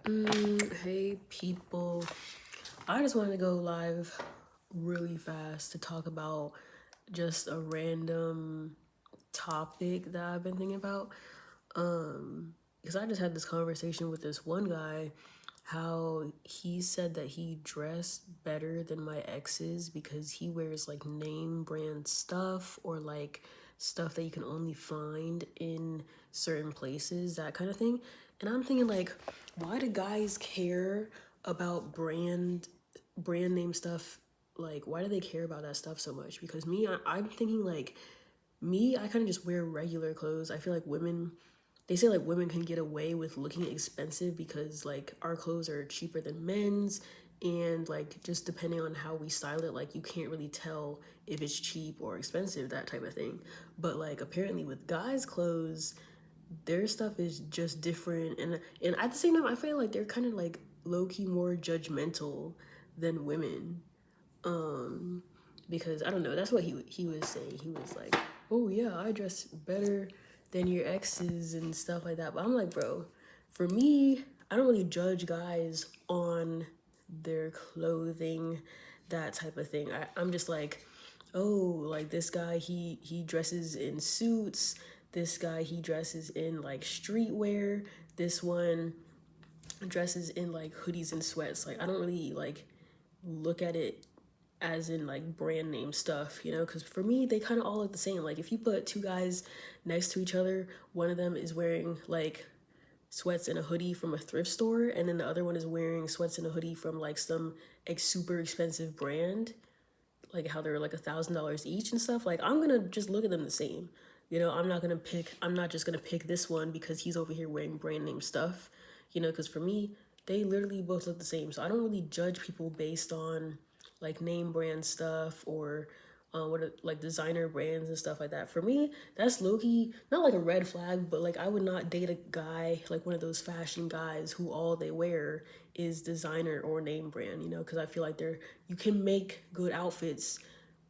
Hey people, I just wanted to go live really fast to talk about just a random topic that I've been thinking about. Because I just had this conversation with this one guy, how he said that he dressed better than my exes because he wears like name brand stuff or like stuff that you can only find in certain places, that kind of thing. And I'm thinking like, why do guys care about brand name stuff? Like, why do they care about that stuff so much? Because I'm thinking like me, I kind of just wear regular clothes. I feel like they say like women can get away with looking expensive because like our clothes are cheaper than men's, and like just depending on how we style it, like you can't really tell if it's cheap or expensive, that type of thing. But like apparently with guys' clothes, their stuff is just different, and at the same time I feel like they're kind of like low-key more judgmental than women. Because I don't know, that's what he was saying. He was like, "Oh yeah, I dress better than your exes and stuff like that." But I'm like, bro, for me, I don't really judge guys on their clothing, that type of thing. I'm just like, oh, like this guy, he dresses in suits. This guy, he dresses in like streetwear. This one dresses in like hoodies and sweats. Like I don't really like look at it as in like brand name stuff, because for me they kind of all look the same. Like if you put two guys next to each other, one of them is wearing like sweats and a hoodie from a thrift store, and then the other one is wearing sweats and a hoodie from like some like super expensive brand, like how they're like $1,000 each and stuff. Like I'm gonna just look at them the same. I'm not just gonna pick this one because he's over here wearing brand name stuff, because for me, they literally both look the same. So I don't really judge people based on like name brand stuff or like designer brands and stuff like that. For me, that's low-key not like a red flag, but like I would not date a guy like one of those fashion guys who all they wear is designer or name brand, because I feel like you can make good outfits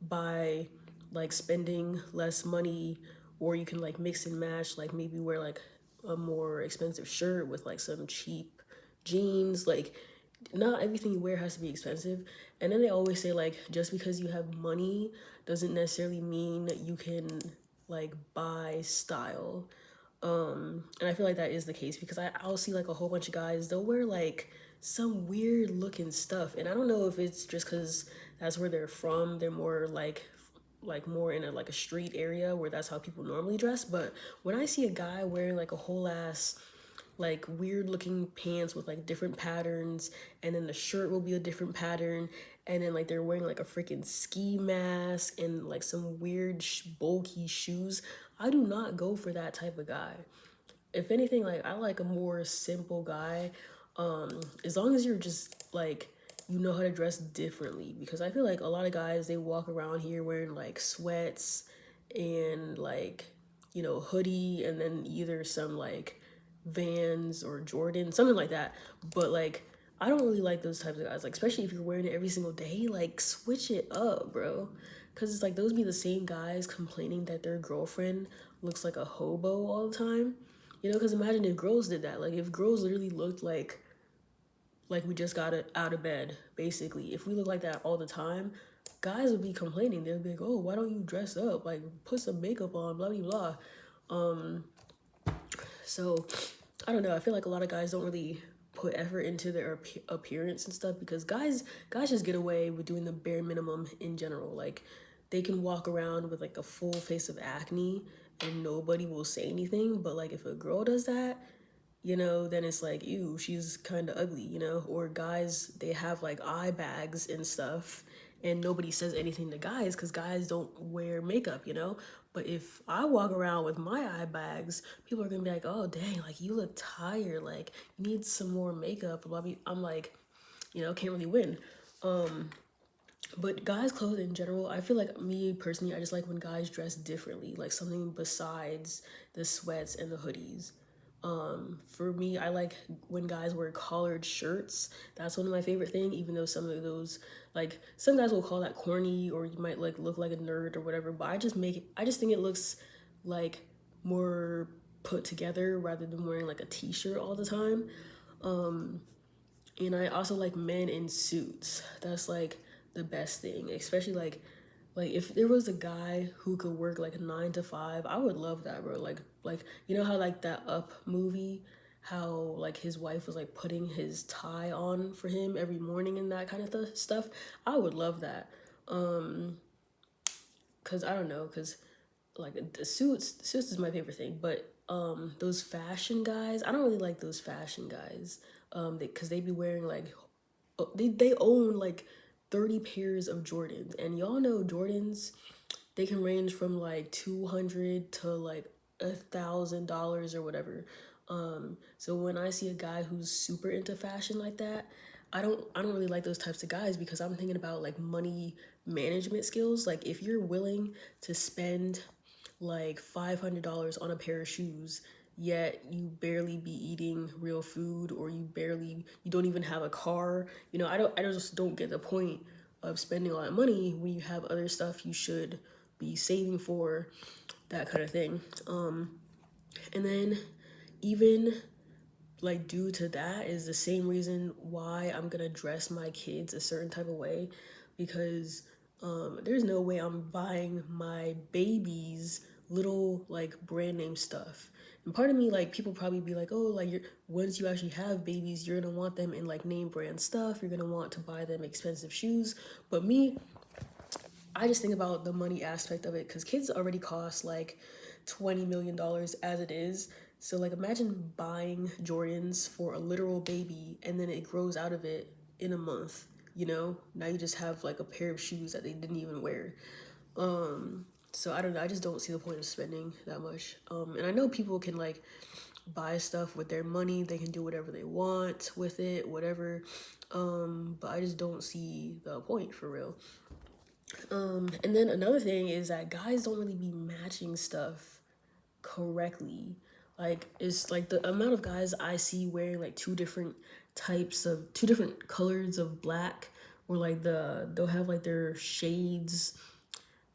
by like spending less money, or you can like mix and match, like maybe wear like a more expensive shirt with like some cheap jeans. Like not everything you wear has to be expensive. And then they always say like just because you have money doesn't necessarily mean that you can like buy style. And I feel like that is the case because I'll see like a whole bunch of guys, they'll wear like some weird looking stuff. And I don't know if it's just because that's where they're from. They're more like more in a street area where that's how people normally dress. But when I see a guy wearing like a whole ass like weird looking pants with like different patterns, and then the shirt will be a different pattern, and then like they're wearing like a freaking ski mask and like some weird bulky shoes, I do not go for that type of guy. If anything, like I like a more simple guy, as long as you're just like you know how to dress differently, because I feel like a lot of guys, they walk around here wearing like sweats and like hoodie, and then either some like Vans or Jordan, something like that. But like I don't really like those types of guys, like especially if you're wearing it every single day. Like switch it up, bro. Because it's like those be the same guys complaining that their girlfriend looks like a hobo all the time. Because imagine if girls did that. Like if girls literally looked like we just got it out of bed, basically. If we look like that all the time, guys would be complaining. They'd be like, "Oh, why don't you dress up? Like put some makeup on, blah blah blah." So I don't know. I feel like a lot of guys don't really put effort into their appearance and stuff, because guys just get away with doing the bare minimum in general. Like they can walk around with like a full face of acne and nobody will say anything. But like if a girl does that, then it's like, ew, she's kind of ugly, Or guys, they have like eye bags and stuff, and nobody says anything to guys because guys don't wear makeup, But if I walk around with my eye bags, people are gonna be like, oh, dang, like you look tired, like you need some more makeup, blah, blah. I'm like, can't really win. But guys' clothes in general, I feel like me personally, I just like when guys dress differently, like something besides the sweats and the hoodies. For me, I like when guys wear collared shirts. That's one of my favorite things, even though some of those, like some guys will call that corny, or you might like look like a nerd or whatever. But I just think it looks like more put together rather than wearing like a t-shirt all the time. And I also like men in suits. That's like the best thing, especially like if there was a guy who could work like 9 to 5, I would love that, bro. Like you know how like that Up movie, how like his wife was like putting his tie on for him every morning and that kind of stuff. I would love that. Cause I don't know, cause like the suits is my favorite thing, but those fashion guys, I don't really like those fashion guys. Cause they be wearing like they own like 30 pairs of Jordans, and y'all know Jordans, they can range from like 200 to like $1,000 or whatever. So when I see a guy who's super into fashion like that, I don't really like those types of guys because I'm thinking about like money management skills. Like if you're willing to spend like $500 on a pair of shoes, yet you barely be eating real food, or you don't even have a car. I just don't get the point of spending a lot of money when you have other stuff you should be saving for, that kind of thing. And then even like due to that is the same reason why I'm gonna dress my kids a certain type of way, because there's no way I'm buying my babies little like brand name stuff. And part of me, like, people probably be like, oh, like, once you actually have babies, you're gonna want them in like name brand stuff, you're gonna want to buy them expensive shoes. But me, I just think about the money aspect of it, because kids already cost like $20 million as it is. So like imagine buying Jordans for a literal baby and then it grows out of it in a month. Now you just have like a pair of shoes that they didn't even wear. So I don't know. I just don't see the point of spending that much. And I know people can like buy stuff with their money. They can do whatever they want with it, whatever. But I just don't see the point for real. And then another thing is that guys don't really be matching stuff correctly. Like it's like the amount of guys I see wearing like two different colors of black, or like they'll have like their shades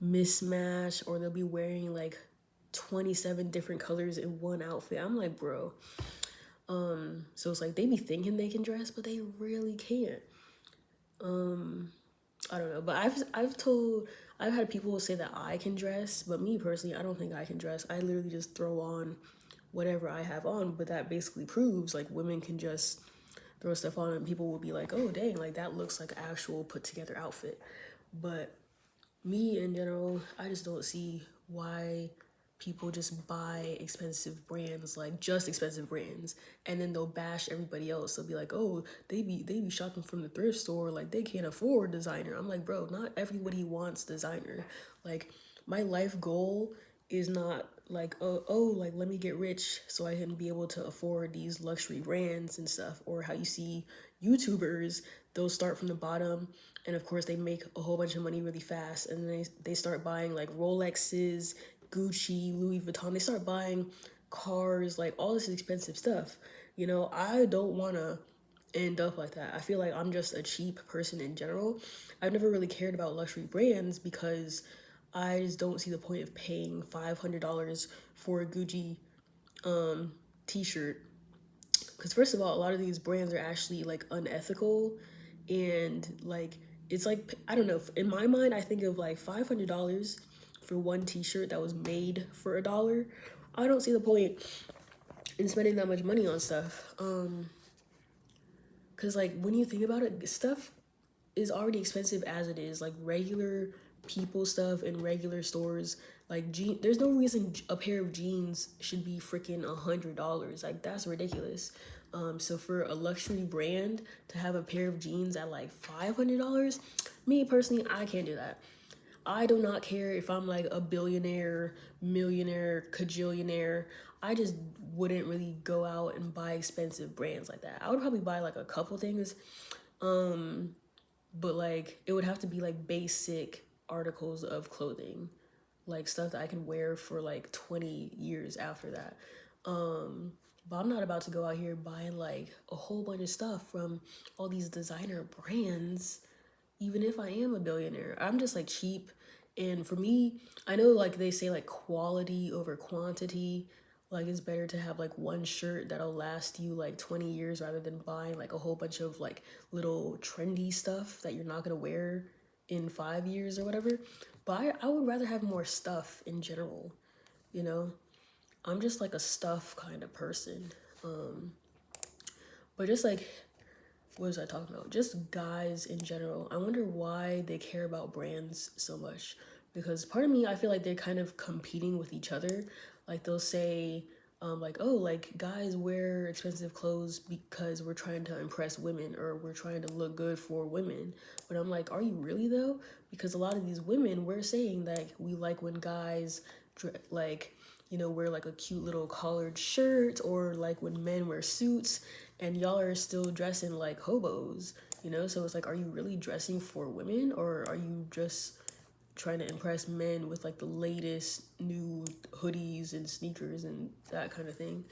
mismatch, or they'll be wearing like 27 different colors in one outfit. I'm like, bro. So it's like they be thinking they can dress, but they really can't. I don't know, but I've had people say that I can dress, but me personally, I don't think I can dress. I literally just throw on whatever I have on, but that basically proves like women can just throw stuff on and people will be like, "Oh, dang, like that looks like an actual put together outfit." But me in general, I just don't see why people just buy expensive brands, like just expensive brands, and then they'll bash everybody else. They'll be like, oh, they be shopping from the thrift store, like they can't afford designer. I'm like, bro, not everybody wants designer. Like my life goal is not like, oh, like let me get rich so I can be able to afford these luxury brands and stuff. Or how you see YouTubers, they'll start from the bottom, and of course they make a whole bunch of money really fast, and then they start buying like Rolexes, Gucci, Louis Vuitton. They start buying cars, like all this expensive stuff. I don't want to end up like that. I feel like I'm just a cheap person in general. I've never really cared about luxury brands because I just don't see the point of paying $500 for a Gucci t-shirt, because first of all, a lot of these brands are actually like unethical, and like it's like, I don't know, in my mind I think of like $500 for one t-shirt that was made for $1. I don't see the point in spending that much money on stuff. Because like when you think about it, stuff is already expensive as it is. Like regular people stuff in regular stores, like there's no reason a pair of jeans should be freaking $100. Like that's ridiculous. So for a luxury brand to have a pair of jeans at like $500, me personally, I can't do that. I do not care if I'm like a billionaire, millionaire, cajillionaire. I just wouldn't really go out and buy expensive brands like that. I would probably buy like a couple things, but like it would have to be like basic articles of clothing, like stuff that I can wear for like 20 years after that. But I'm not about to go out here buying like a whole bunch of stuff from all these designer brands, even if I am a billionaire. I'm just like cheap. And for me, I know like they say like quality over quantity. Like it's better to have like one shirt that'll last you like 20 years rather than buying like a whole bunch of like little trendy stuff that you're not gonna wear in 5 years or whatever. But I would rather have more stuff in general, you know? I'm just like a stuff kind of person. But just like, what was I talking about? Just guys in general. I wonder why they care about brands so much. Because part of me, I feel like they're kind of competing with each other. Like they'll say, like, oh, like guys wear expensive clothes because we're trying to impress women or we're trying to look good for women. But I'm like, are you really though? Because a lot of these women, we're saying that we like when guys like, you know, wear like a cute little collared shirt or like when men wear suits and y'all are still dressing like hobos, you know? So it's like, are you really dressing for women or are you just trying to impress men with like the latest new hoodies and sneakers and that kind of thing?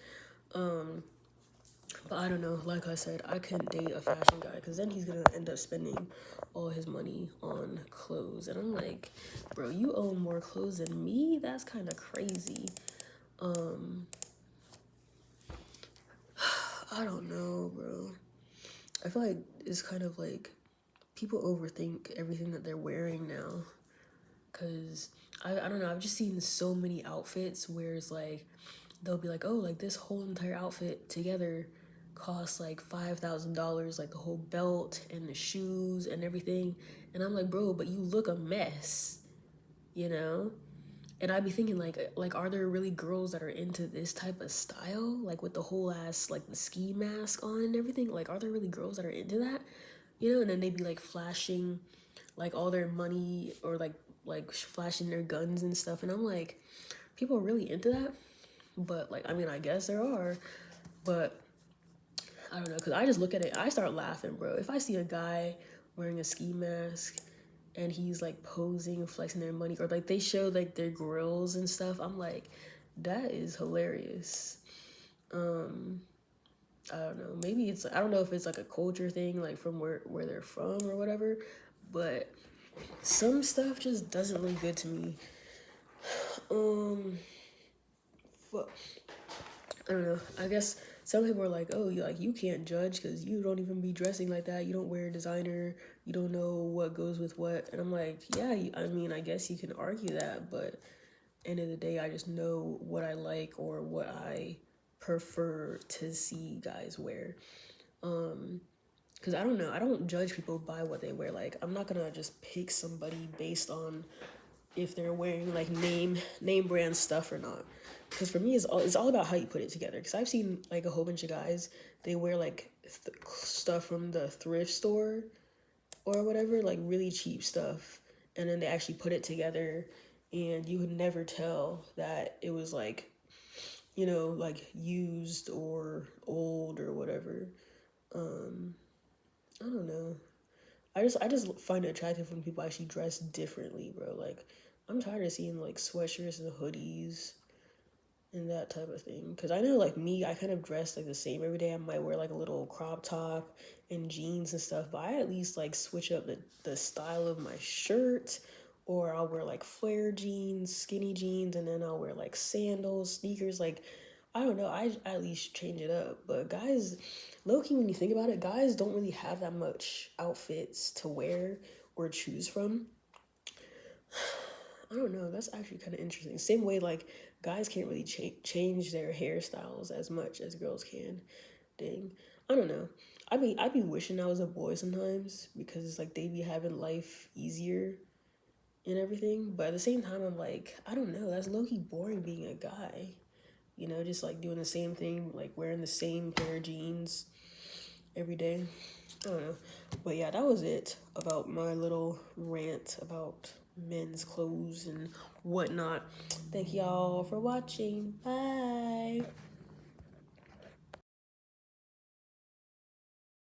But I don't know, like I said, I couldn't date a fashion guy because then he's gonna end up spending all his money on clothes. And I'm like, bro, you own more clothes than me? That's kind of crazy. I don't know, bro. I feel like it's kind of like people overthink everything that they're wearing now. Cause I don't know, I've just seen so many outfits where it's like they'll be like, oh, like this whole entire outfit together costs like $5,000, like the whole belt and the shoes and everything. And I'm like, bro, but you look a mess, you know? And I'd be thinking like are there really girls that are into this type of style? Like with the whole ass like the ski mask on and everything? Like are there really girls that are into that? You know, and then they'd be like flashing like all their money or like flashing their guns and stuff. And I'm like, people are really into that? But like I mean, I guess there are, but I don't know, cause I just look at it, I start laughing, bro. If I see a guy wearing a ski mask and he's like posing and flexing their money, or like they show like their grills and stuff, I'm like, that is hilarious. I don't know. Maybe it's I don't know if it's like a culture thing, like from where they're from or whatever, but some stuff just doesn't look good to me. Um, but I don't know. I guess some people are like, oh, you can't judge because you don't even be dressing like that. You don't wear designer. You don't know what goes with what. And I'm like, yeah. I mean, I guess you can argue that, but end of the day, I just know what I like or what I prefer to see guys wear. Because I don't know, I don't judge people by what they wear. Like, I'm not gonna just pick somebody based on if they're wearing like name brand stuff or not. Because for me, it's all about how you put it together. Because I've seen like a whole bunch of guys, they wear like stuff from the thrift store or whatever, like really cheap stuff, and then they actually put it together, and you would never tell that it was like, you know, like used or old or whatever. I don't know. I just find it attractive when people actually dress differently, bro. Like I'm tired of seeing like sweatshirts and hoodies and that type of thing. Cause I know like me, I kind of dress like the same every day. I might wear like a little crop top and jeans and stuff, but I at least like switch up the style of my shirt, or I'll wear like flare jeans, skinny jeans, and then I'll wear like sandals, sneakers. Like I don't know, I at least change it up. But guys, low key, when you think about it, guys don't really have that much outfits to wear or choose from. I don't know. That's actually kind of interesting. Same way, like guys can't really change their hairstyles as much as girls can. Dang, I don't know. I be wishing I was a boy sometimes because it's like they be having life easier and everything. But at the same time, I'm like, I don't know. That's low key boring being a guy. You know, just like doing the same thing, like wearing the same pair of jeans every day. I don't know. But yeah, that was it about my little rant about men's clothes and whatnot. Thank y'all for watching. Bye.